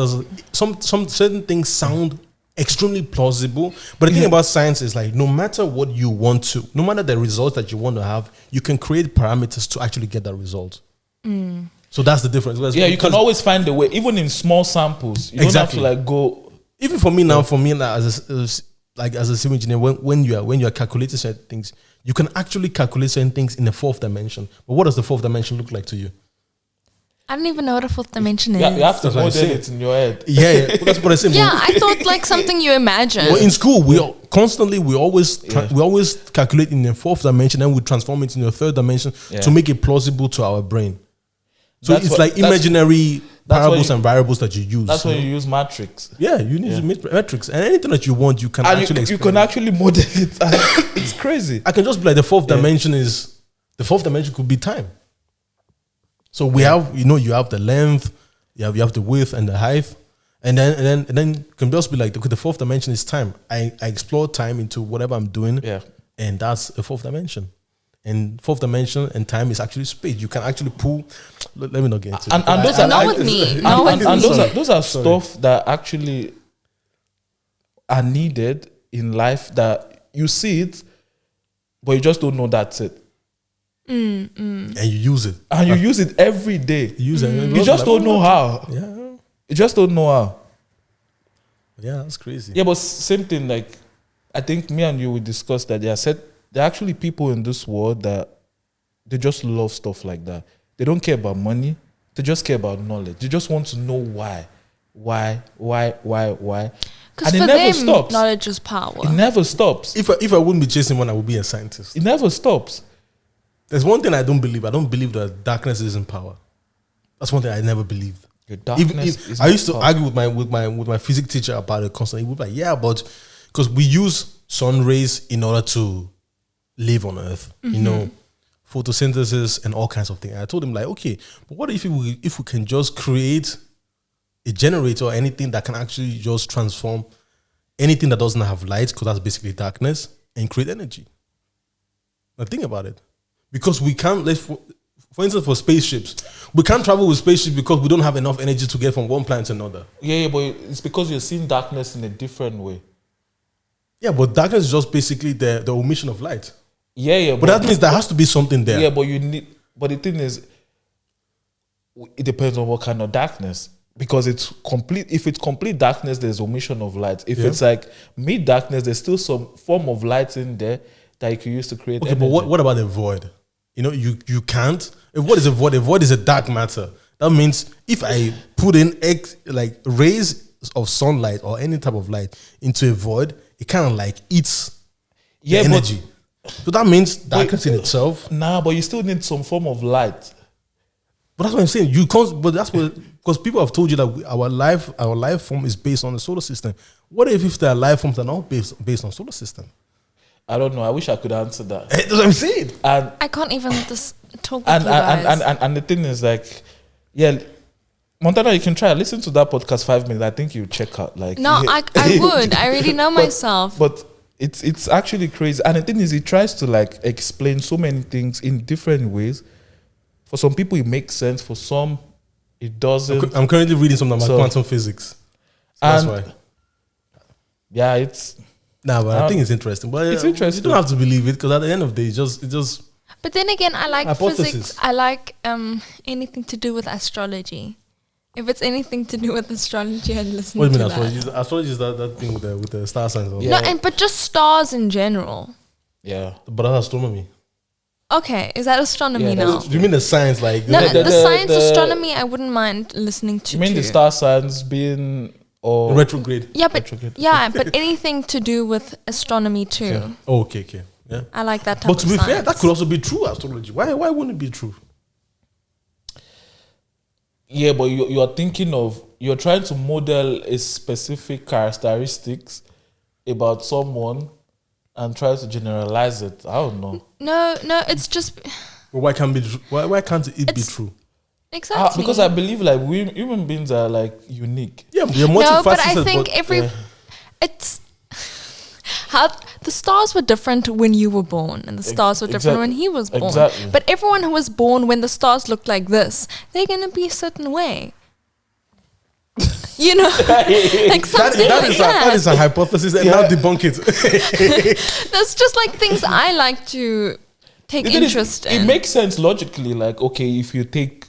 some certain things sound extremely plausible. But the thing about science is like, no matter what you want to, no matter the results that you want to have, you can create parameters to actually get that result. So that's the difference. yeah, you can always find a way, even in small samples. You don't have to like go. Even for me now, as a civil engineer, when you are calculating certain things, you can actually calculate certain things in the fourth dimension. But what does the fourth dimension look like to you? I don't even know what a fourth dimension is. Yeah, you have to That's what I'm model saying. it in your head. Yeah, that's what I say. Yeah, I thought like something you imagine. Well, in school, we always calculate in the fourth dimension, and we transform it in the third dimension to make it plausible to our brain. So it's like imaginary parables and variables that you use. That's why you use matrix. Yeah, you need to make metrics, and anything that you want, you can And actually you explain can actually model it. It's crazy. I can just be like the fourth dimension could be time. So we have, you have the length, you have the width and the height, and then you can just be like, okay, the fourth dimension is time. I explore time into whatever I'm doing, and that's a fourth dimension. And fourth dimension and time is actually space. You can actually pull. Let me not get into it. And those are Not with me. Not with and me. those are stuff that actually are needed in life, that you see it, but you just don't know that's it. and you use it. And you use it every day. You use it. and You just don't know how. Yeah, You just don't know how. yeah, that's crazy. Yeah, but same thing. Like, I think me and you will discuss that. There are actually people in this world that they just love stuff like that. They don't care about money. They just care about knowledge. They just want to know why. Because And for it never them, stops. knowledge is power. It never stops. If I wouldn't be chasing one, I would be a scientist. It never stops. There's one thing I don't believe. I don't believe that darkness isn't power. That's one thing I never believed. Your darkness is I used to power. argue with my physics teacher about it constantly. He would be like, yeah, but because we use sun rays in order to live on Earth, photosynthesis and all kinds of things. And I told him like, okay, but what if we can just create a generator or anything that can actually just transform anything that doesn't have light, because that's basically darkness, and create energy. Now think about it. Because we can't, for instance, for spaceships, we can't travel with spaceships because we don't have enough energy to get from one planet to another. Yeah, but it's because you're seeing darkness in a different way. Yeah, but darkness is just basically the omission of light. Yeah, But that means there has to be something there. Yeah, but the thing is, it depends on what kind of darkness. Because it's complete. If it's complete darkness, there's omission of light. If it's like mid darkness, there's still some form of light in there that you can use to create. Okay, energy. but what about the void? You can't. What is a void? A void is a dark matter. That means if I put in rays of sunlight or any type of light into a void, it kind of like eats the energy. So that means darkness in itself. Nah, but you still need some form of light. But that's what I'm saying. You can't. But that's what, because people have told you that our life form is based on the solar system. What if there are life forms that are not based on solar system? I don't know. I wish I could answer that. That's what I'm saying. And I can't even just talk with you guys. and the thing is like, yeah, Montana, you can try. Listen to that podcast 5 minutes. I think you check out. Like No, I would. I already know myself. But it's actually crazy. And the thing is, he tries to like explain so many things in different ways. For some people, it makes sense. For some, it doesn't. I'm currently reading something about quantum physics. So that's why. Yeah, it's. Nah, but I think it's interesting. But it's interesting. You don't have to believe it because at the end of the day, it just. But then again, I like hypothesis. physics. I like anything to do with astrology. If it's anything to do with astrology, I'd listen What do you to mean that. astrology? Astrology is that thing with the star signs. Yeah. No, but just stars in general. Yeah. But that's astronomy. Okay, is that astronomy now? Do you mean the science? Like No, the science astronomy, I wouldn't mind listening to. You mean the star signs being or retrograde? Yeah, but retrograde. but anything to do with astronomy too. Yeah. Oh, okay. Yeah. I like that type But of to be fair, science. that could also be true astrology. Why wouldn't it be true? Yeah, but you're thinking of, you're trying to model a specific characteristics about someone and try to generalize it. I don't know. No, it's just But why can't it be true? exactly because I believe like we human beings are like unique. Yeah, you're no, but I multifaceted, think it's how the stars were different when you were born, and the stars were different when he was born. Exactly. But everyone who was born when the stars looked like this, they're gonna be a certain way. You know, like something like that. That is a hypothesis, and now debunk it. That's just like things I like to take interest in. It makes sense logically. Like, okay, if you take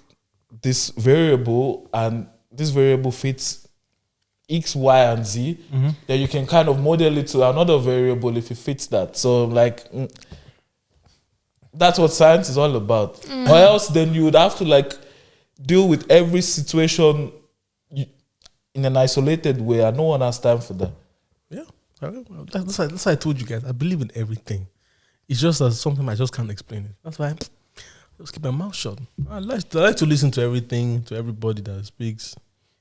this variable and this variable fits X, Y, and Z, then you can kind of model it to another variable if it fits that. So, like, that's what science is all about. Or else, then you would have to like deal with every situation in an isolated way, and no one has time for that. Yeah, that's why I told you guys. I believe in everything. It's just that sometimes I just can't explain it. That's why I just keep my mouth shut. I like to listen to everything, to everybody that speaks,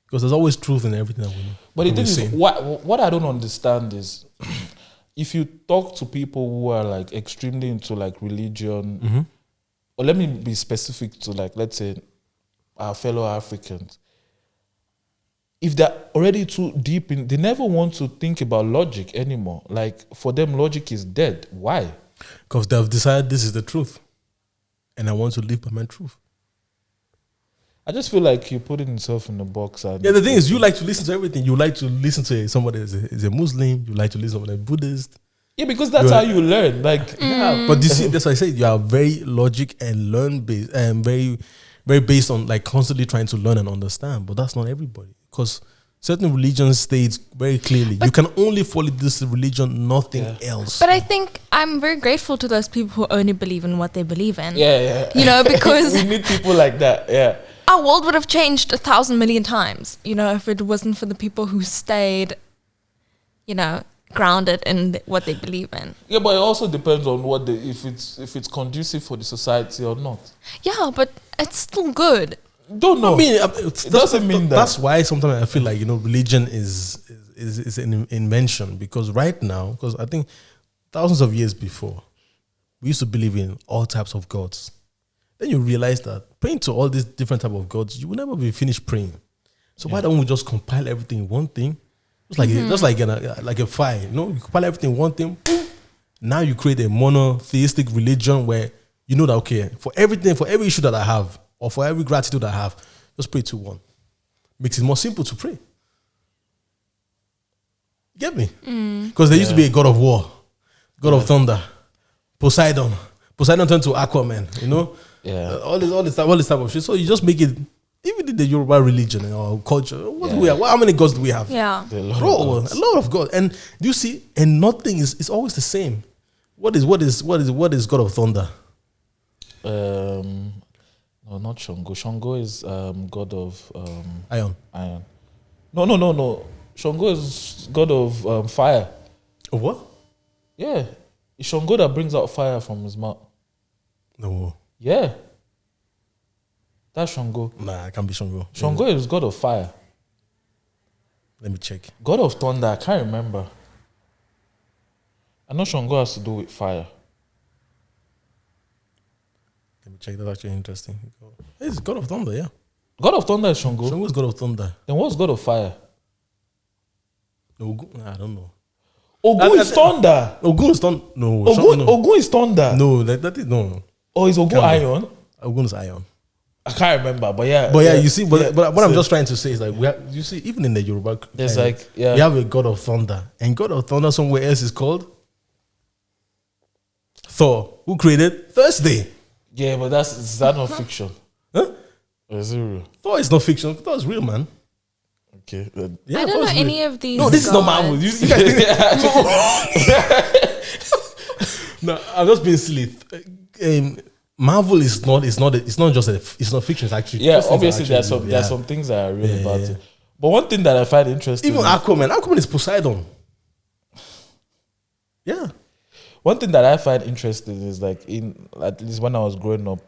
because there's always truth in everything that we know. But the thing is, what I don't understand is, if you talk to people who are like extremely into like religion, or let me be specific to like, let's say, our fellow Africans, if they're already too deep in, they never want to think about logic anymore. Like, for them, logic is dead. Why? Because they've decided this is the truth, and I want to live by my truth. I just feel like you're putting yourself in a box. And yeah, the thing is, you like to listen to everything. You like to listen to somebody is a Muslim. You like to listen to somebody Buddhist. Yeah, because that's how you learn. Like, yeah, but you see, that's why I say you are very logic and learn based, and very, very based on like constantly trying to learn and understand. But that's not everybody, because certain religions states very clearly you can only follow this religion, nothing else. But I think I'm very grateful to those people who only believe in what they believe in. Yeah. You know, because we need people like that. Yeah. Our world would have changed 1,000 million times, you know, if it wasn't for the people who stayed, you know, grounded in what they believe in. Yeah, but it also depends on what if it's conducive for the society or not. Yeah, but it's still good. Don't know. I mean, it doesn't mean that. That's why sometimes I feel like, you know, religion is an invention, because right now, because I think thousands of years before, we used to believe in all types of gods. Then you realize that praying to all these different type of gods, you will never be finished praying. So why don't we just compile everything in one thing? Just like a file, you know, you compile everything in one thing. Boom. Now you create a monotheistic religion where you know that, okay, for everything, for every issue that I have, or for every gratitude I have, just pray to one. Makes it more simple to pray. You get me? Because there used to be a god of war, god of thunder, Poseidon. Poseidon turned to Aquaman, you know? Yeah. All this type of shit. So you just make it, even in the Yoruba religion or culture, what do we have? How many gods do we have? Yeah. A lot of gods. And you see, and nothing is always the same. What is God of thunder? No, not Shango. Shango is god of Iron. No. Shango is god of fire. Of what? Yeah. It's Shango that brings out fire from his mouth. No. Yeah. That's Shango. Nah, it can't be Shango. Shango is god of fire. Let me check. God of thunder, I can't remember. I know Shango has to do with fire. Let me check. That's actually interesting. It's God of thunder, yeah. God of thunder is Shango. Shango is God of thunder. Then what's God of fire? Ogun, I don't know. Ogun is thunder. Ogun is thunder. No. Ogun is thunder. No, that is no. Or is Ogun iron? Ogun is iron. I can't remember, but yeah. You see, but what I'm just trying to say is like you see, even in the Yoruba, there's we have a God of thunder, and God of thunder somewhere else is called Thor, who created Thursday. Yeah, but is that not fiction? Huh? Or is it real? Thor is not fiction. Thor is real, man. Okay. Yeah, I don't know any of these. No, this is not Marvel. You guys no, I'm just being silly. Marvel is not. It's not just. It's not fiction. It's actually. Yeah, obviously there's some things that are real about it. But one thing that I find interesting, even Aquaman is Poseidon. Yeah. One thing that I find interesting is like at least when I was growing up,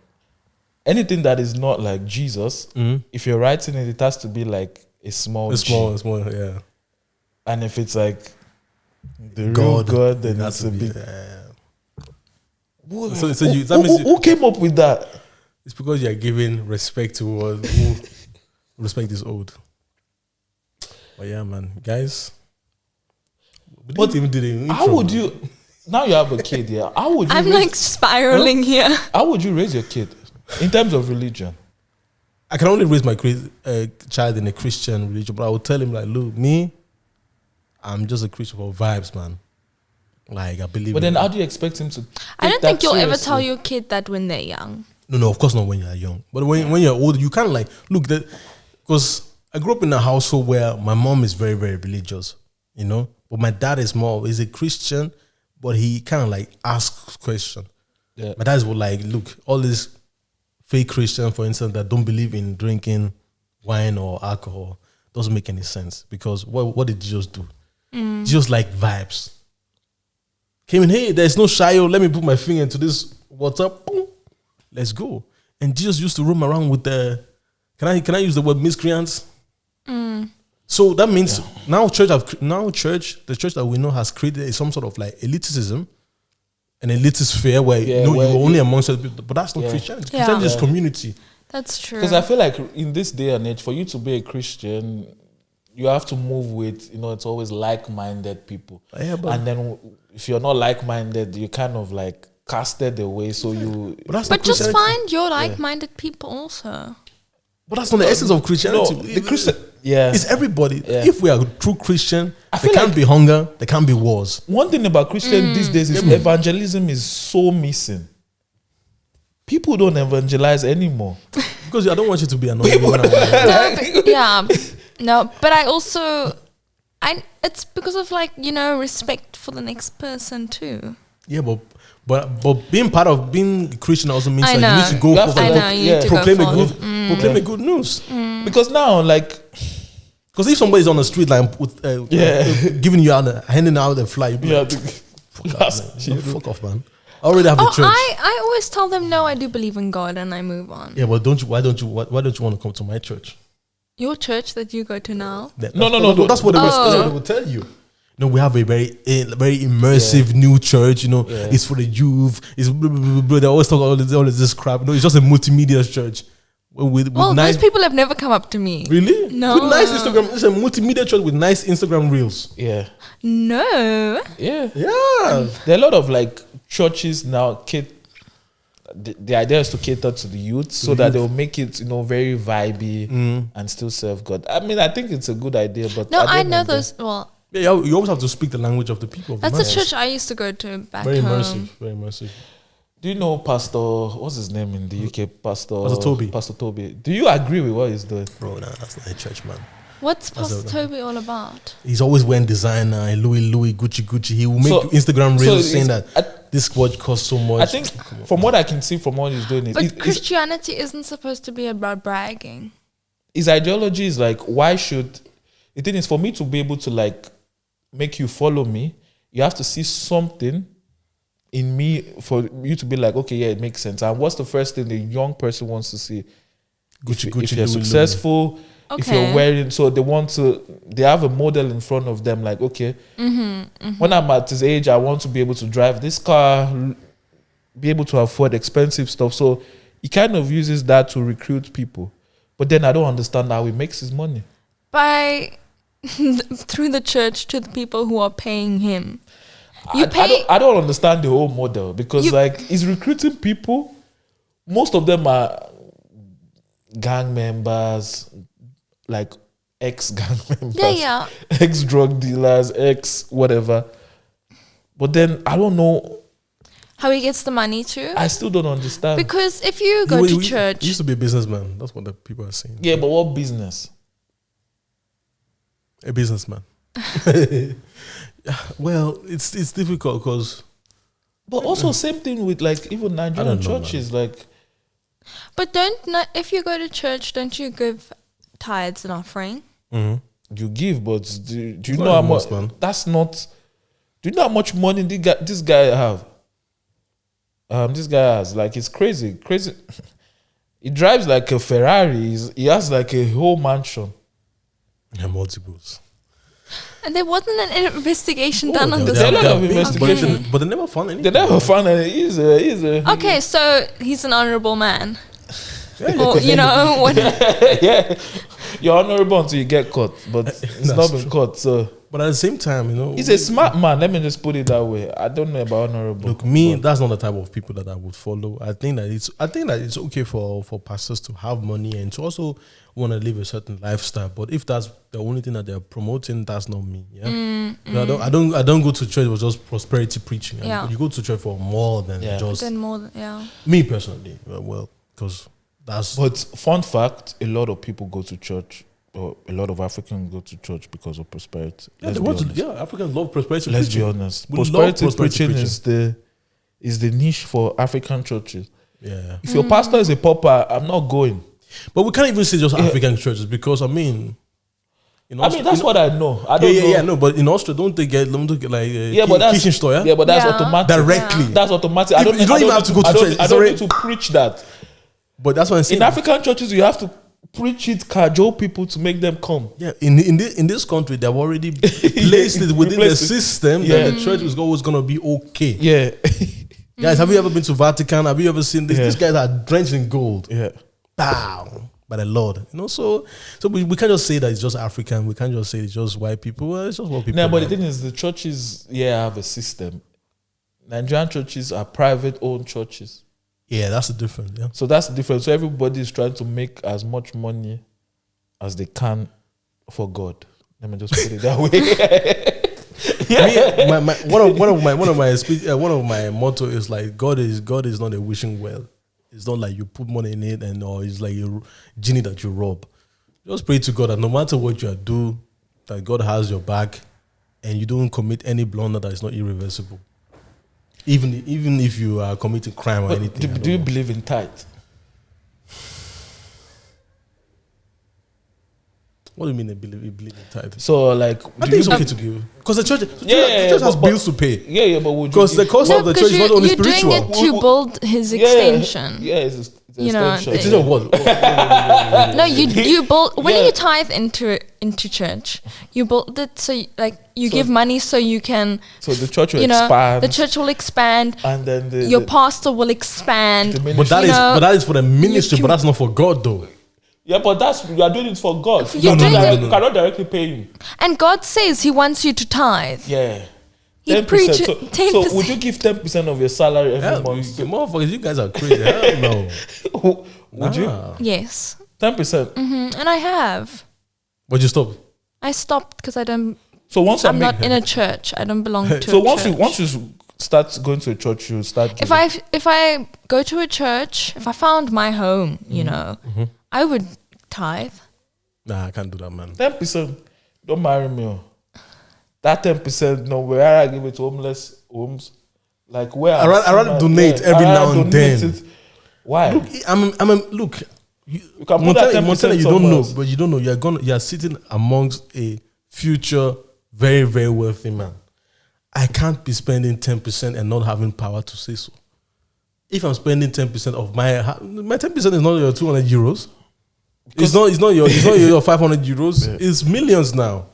anything that is not like Jesus, if you're writing it, it has to be like a small, small, yeah. And if it's like the real God, then it's a big. Who came up with that? It's because you're giving respect to who respect is owed. But yeah, man, guys. But even did it. How would you? Now you have a kid, yeah. How would you? I'm like spiraling here. How would you raise your kid in terms of religion? I can only raise my child in a Christian religion, but I would tell him like, look, I'm just a Christian for vibes, man. Like I believe. But then, how do you expect him to? I don't think you'll ever tell your kid that when they're young. No, of course not when you're young. But when you're older, you kind of like look that because I grew up in a household where my mom is very, very religious, you know. But my dad is a Christian, but he kind of like asks questions. Yeah. My dad would like, look, all these fake Christians, for instance, that don't believe in drinking wine or alcohol doesn't make any sense because what did Jesus do? Jesus like vibes. Came in, hey, there's no shayo. Let me put my finger into this water. Boom, let's go. And Jesus used to roam around with the. Can I use the word miscreants? So that means now the church that we know has created some sort of like elitism, an elitist sphere where you're only amongst other people. But that's not Christianity. Christianity is community. That's true. Because I feel like in this day and age, for you to be a Christian, you have to move with, it's always like-minded people. And then if you're not like-minded, you kind of like casted away. So you... But just find your like-minded people also. But that's not the essence of Christianity. No, the Christian... Yeah. It's everybody. Yeah. If we are true Christian, there can't be hunger, there can't be wars. One thing about Christian these days is evangelism is so missing. People don't evangelize anymore. Because I don't want you to be annoyed. No, but I also... it's because of respect for the next person too. Yeah, but being part of being Christian also means that you need to go proclaim a good news. Because now, because if somebody's on the street with giving you handing out a fly, fuck off, man. I already have a church. I always tell them no, I do believe in God, and I move on. Yeah, but why don't you want to come to my church? Your church that you go to now? No. That's what they will tell you. No, we have a very immersive new church. It's for the youth. It's blah, blah, blah, blah. They always talk all this crap. It's just a multimedia church. With those people have never come up to me. Really? No. With nice Instagram. It's a multimedia church with nice Instagram reels. Yeah. No. Yeah. There are a lot of churches now. The idea is to cater to the youth so that they'll make it, very vibey and still serve God. I mean, I think it's a good idea, but no, I know those. Well, yeah, you always have to speak the language of the people. That's the church I used to go to back home. Very immersive. Do you know Pastor? What's his name in the UK? Pastor Toby. Pastor Toby. Do you agree with what he's doing? Bro, nah, that's not a church, man. What's Pastor Toby all about? He's always wearing designer, Louis, Gucci. He will make Instagram reels saying that this watch costs so much. I think from what I can see from what he's doing, but Christianity isn't supposed to be about bragging. His ideology is why should the thing is for me to be able to make you follow me, you have to see something in me for you to be okay, yeah, it makes sense. And what's the first thing the young person wants to see? Gucci, if you're successful, if you're wearing, so they have a model in front of them, okay, when I'm at this age, I want to be able to drive this car, be able to afford expensive stuff. So he kind of uses that to recruit people. But then I don't understand how he makes his money. Through the church to the people who are paying him. I don't understand the whole model because like he's recruiting people. Most of them are gang members, like ex-gang members, ex-drug dealers, ex-whatever. But then I don't know how he gets the money too. I still don't understand. Because if you go to church... He used to be a businessman. That's what the people are saying. Yeah, but what business? A businessman. Well, it's difficult because... But also same thing with like even Nigerian churches, like... But if you go to church, don't you give tithes and offering? Mm-hmm. You give, but do you know how much? That's not... Do you know how much money this guy have? This guy has, like, it's crazy. He drives like a Ferrari. He has like a whole mansion. Yeah, multiples. And there wasn't an investigation done on this. But they never found anything. They never found anything. He's a okay, so he's an honorable man. Or, you know, what? Yeah, you're honorable until you get caught, but it's not been caught. So, but at the same time, you know, he's a smart man. Let me just put it that way. I don't know about honorable. Look, that's not the type of people that I would follow. I think that it's okay for pastors to have money and to also want to live a certain lifestyle. But if that's the only thing that they're promoting, that's not me. Yeah, I don't go to church for just prosperity preaching. Yeah. You go to church for more than just. Me personally, well, because. But fun fact, a lot of people go to church, or a lot of Africans go to church because of prosperity. Africans love prosperity. Let's be honest. Prosperity preaching is the niche for African churches. Yeah. If your pastor is a pauper, I'm not going. But we can't even say just African churches because that's what I know. I don't know. But in Austria, don't they get like but that's kitchen store? Yeah, but that's automatic. Directly. That's automatic. You don't even have to go to church. I don't need to preach that. But that's what I'm saying. In African churches, you have to preach it, cajole people to make them come. Yeah, in this country, they've already placed it within the system that the church is always going to be okay. Yeah. Guys, have you ever been to Vatican? Have you ever seen this? These guys are drenched in gold. Yeah. Bow. By the Lord. You know, so we can't just say that it's just African. We can't just say it's just white people. Well, it's just what people. No, but the thing is, the churches, have a system. Nigerian churches are private-owned churches. Yeah, that's the difference. Yeah. So that's the difference. So everybody is trying to make as much money as they can for God. Let me just put it that way. One of my motto is like God is not a wishing well. It's not like you put money in it or it's like a genie that you rob. Just pray to God that no matter what you do, that God has your back and you don't commit any blunder that is not irreversible. Even if you are committing crime or anything. Do you believe in tithe? What do you mean you believe in tithe? So like, I think it's okay to give because the church has bills to pay. Yeah, but would because the cost of the church is not only spiritual. You're doing it to build his extension. Yeah, it's you know, extension. It is what? No, you build when you tithe into church. You build it so you give money so you can. So the church will expand. The church will expand, and then your pastor will expand. But that is for the ministry. But that's not for God, though. Yeah, but you are doing it for God. You cannot directly pay him. And God says He wants you to tithe. Yeah. 10%. So would you give 10% of your salary every month? Motherfuckers, you guys are crazy. Hell no. Would you? Yes. 10%. And I have. But you stopped. I stopped because I don't. So I'm not in a church. I don't belong to. So a church. once you start going to a church, you start. If I go to a church, if I found my home, I would tithe. Nah, I can't do that, man. 10%. Don't marry me. That 10%, no, where I give it to homeless homes, like where I rather donate every now and then. Why? Look, you can put that 10% you don't know, but you don't know. You are sitting amongst a future very, very wealthy man. I can't be spending 10% and not having power to say so. If I'm spending 10% of my 10% is not your 200 euros. It's not your 500 euros. Yeah. It's millions now.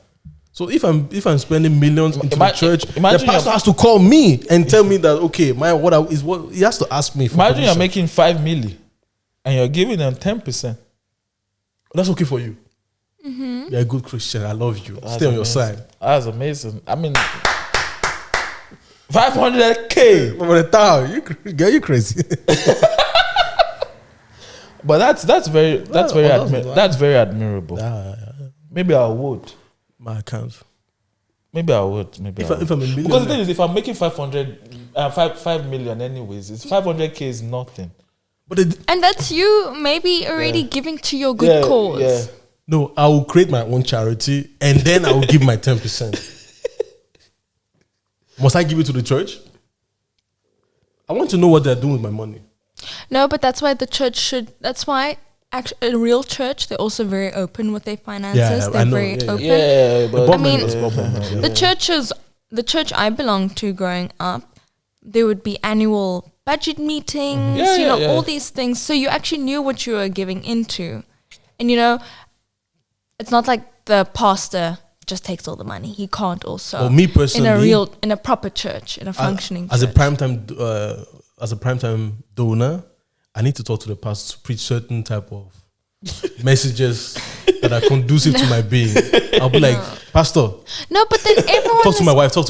So if I'm spending millions into the church, the pastor has to call me and tell me that what he has to ask me for imagine permission. You're making 5 million and you're giving them 10%. That's okay for you. You're a good Christian. I love you. That's Stay on your amazing. side. That's amazing. I mean, 500K. Over the town, you crazy. But that's very admirable. Maybe I would. My account. Maybe I would. Maybe If I would. I'm a millionaire. Because the thing is, if I'm making 5 million anyways, it's 500K is nothing. And that's you maybe already giving to your good cause. Yeah. No, I will create my own charity and then I will give my 10%. Must I give it to the church? I want to know what they're doing with my money. No, but that's why the church should. That's why a real church, they're also very open with their finances. Yeah, they're I know, very yeah. open. Yeah, but I mean, yeah. the church I belonged to growing up, there would be annual budget meetings, all these things. So you actually knew what you were giving into. And it's not like the pastor just takes all the money. He can't also. Well, me personally, in a proper church, in a functioning as church. a primetime donor, I need to talk to the pastor to preach certain type of messages that are conducive to my being. I'll be like, Pastor. No, but then everyone Talk to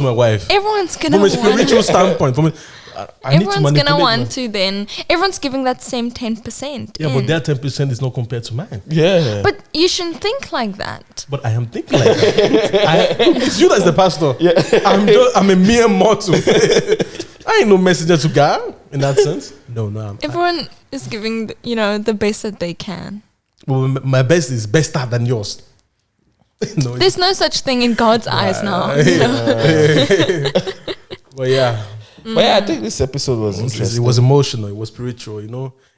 my wife. Everyone's gonna from a spiritual standpoint. Everyone's gonna want to then. Everyone's giving that same 10%. Yeah, but their 10% is not compared to mine. Yeah. But you shouldn't think like that. But I am thinking like that. It's you that's the pastor. Yeah. I'm a mere mortal. I ain't no messenger to God in that sense. No. Everyone is giving the best that they can. Well, my best is better than yours. No, there's no such thing in God's eyes now. But yeah. But yeah, I think this episode was interesting. It was emotional. It was spiritual.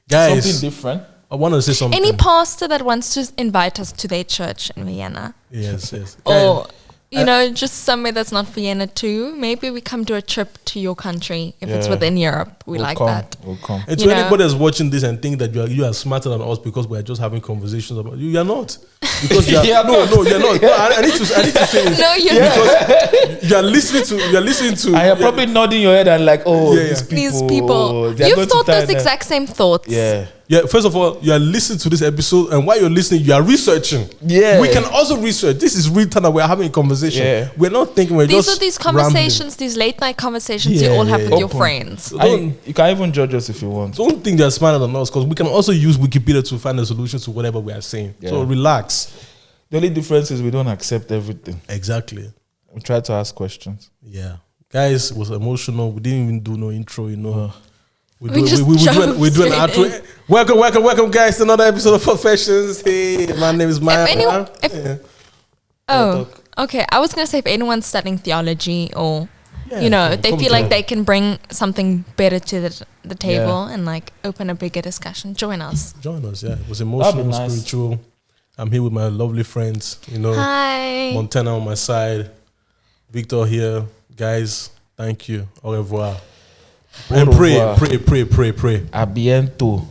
Guys. Something different. I want to say something. Any pastor that wants to invite us to their church in Vienna. Yes. Or, just somewhere that's not Vienna too. Maybe we come do a trip to your country if it's within Europe. We'll like that. We'll come. And to anybody that's watching this and think that you are smarter than us because we're just having conversations about you are not. Because you are, no, you're not. No, I need to say this. No, you're not. Because you're listening to. I am probably nodding your head and like, these people. You've thought those exact same thoughts. Yeah, first of all, you are listening to this episode, and while you're listening, you are researching. Yeah. We can also research. This is real time that we're having a conversation. Yeah. We're not thinking these conversations, these late night conversations you all have with your friends. You can even judge us if you want. Don't think they're smarter than us, because we can also use Wikipedia to find a solution to whatever we are saying. Yeah. So relax. The only difference is we don't accept everything. Exactly. We try to ask questions. Yeah. Guys, it was emotional. We didn't even do no intro, We do an outro. Welcome, guys, to another episode of Professions. Hey, my name is Maya. Okay. I was going to say if anyone's studying theology or, they feel like they can bring something better to the table and like open a bigger discussion, join us. Yeah. It was emotional, nice. spiritual. I'm here with my lovely friends, Hi. Montana on my side, Victor here. Guys, thank you. Au revoir. And pray. A bientôt.